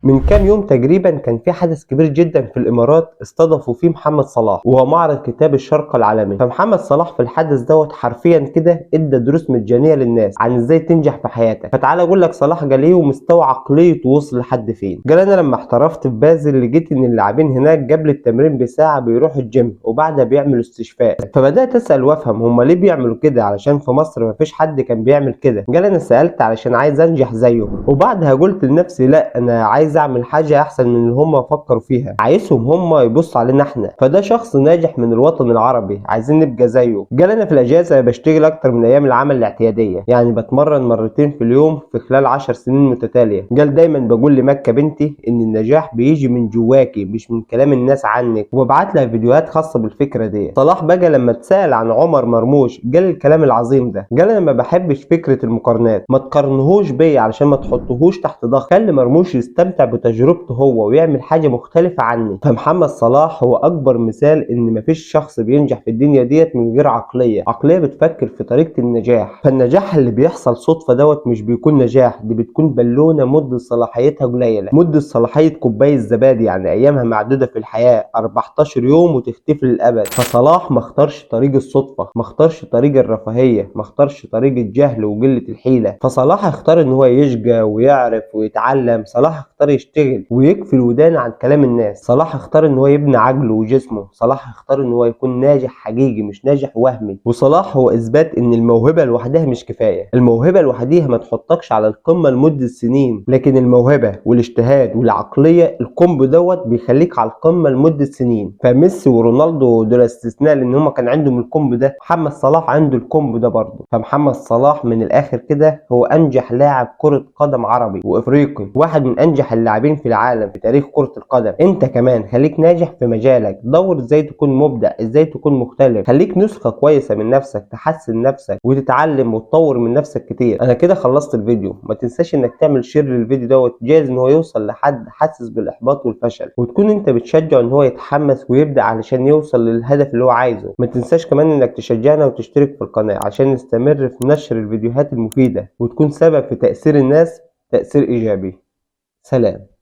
من كام يوم تقريبا كان في حدث كبير جدا في الامارات استضافوا فيه محمد صلاح، وهو معرض كتاب الشرق العالمي. فمحمد صلاح في الحدث دوت حرفيا كده ادى دروس مجانيه للناس عن ازاي تنجح في حياتك. فتعالى اقول لك صلاح قال ايه ومستوى عقليته وصل لحد فين. قال انا لما احترفت في بازل لقيت ان اللاعبين هناك قبل التمرين بساعه بيروحوا الجيم وبعدها بيعملوا استشفاء. فبدات اسال وافهم هم ليه بيعملوا كده، علشان في مصر مفيش حد كان بيعمل كده. قال انا سالت علشان عايز انجح زيهم، وبعدها قلت لنفسي لا انا عايز اعمل حاجه احسن من اللي هم فكروا فيها، عايزهم هم يبصوا علينا احنا. فده شخص ناجح من الوطن العربي عايزين نبقى زيه. قال انا في الاجازه بشتغل اكتر من ايام العمل الاعتياديه، يعني بتمرن مرتين في اليوم في خلال 10 سنين متتاليه. قال دايما بقول لمكه بنتي ان النجاح بيجي من جواكي مش من كلام الناس عنك، وببعت لها فيديوهات خاصه بالفكره دي. صلاح بقى لما اتسال عن عمر مرموش قال الكلام العظيم ده، قال انا ما بحبش فكره المقارنات، ما تقارنهوش بيا علشان ما تحطهوش تحت ضغط، خلي مرموش يستمتع بتجربته هو ويعمل حاجه مختلفه عني. فمحمد صلاح هو اكبر مثال ان مفيش شخص بينجح في الدنيا ديت من غير عقليه بتفكر في طريقه النجاح. فالنجاح اللي بيحصل صدفه دوت مش بيكون نجاح، دي بتكون بالونه مده صلاحيتها قليله، مده صلاحيه كوبايه زبادي، يعني ايامها معدوده في الحياه 14 يوم وتختفي للابد. فصلاح ما اختارش طريق الصدفه، ما اختارش طريق الرفاهيه، ما اختارش طريق الجهل وقله الحيله. فصلاح اختار ان هو يشقى ويعرف ويتعلم. صلاح اختار يشتغل ويكفي ودان عن كلام الناس. صلاح اختار ان هو يبني عقله وجسمه. صلاح اختار ان هو يكون ناجح حقيقي مش ناجح وهمي. وصلاح هو اثبات ان الموهبه لوحدها مش كفايه، الموهبه لوحدها ما تحطكش على القمه لمده سنين، لكن الموهبه والاجتهاد والعقليه الكومبو دوت بيخليك على القمه لمده سنين. فميسي ورونالدو دول استثناء لان هم كان عندهم الكومبو ده، محمد صلاح عنده الكومبو ده برضه. فمحمد صلاح من الاخر كده هو انجح لاعب كره قدم عربي وافريقي، واحد من انجح اللاعبين في العالم في تاريخ كره القدم. انت كمان خليك ناجح في مجالك، دور ازاي تكون مبدع، ازاي تكون مختلف، خليك نسخه كويسه من نفسك، تحسن نفسك وتتعلم وتطور من نفسك كتير. انا كده خلصت الفيديو، ما تنساش انك تعمل شير للفيديو دوت، جايز ان هو يوصل لحد حاسس بالاحباط والفشل، وتكون انت بتشجعه ان هو يتحمس ويبدع علشان يوصل للهدف اللي هو عايزه. ما تنساش كمان انك تشجعنا وتشترك في القناه عشان نستمر في نشر الفيديوهات المفيده وتكون سبب في تأثير الناس تأثير ايجابي. سلام.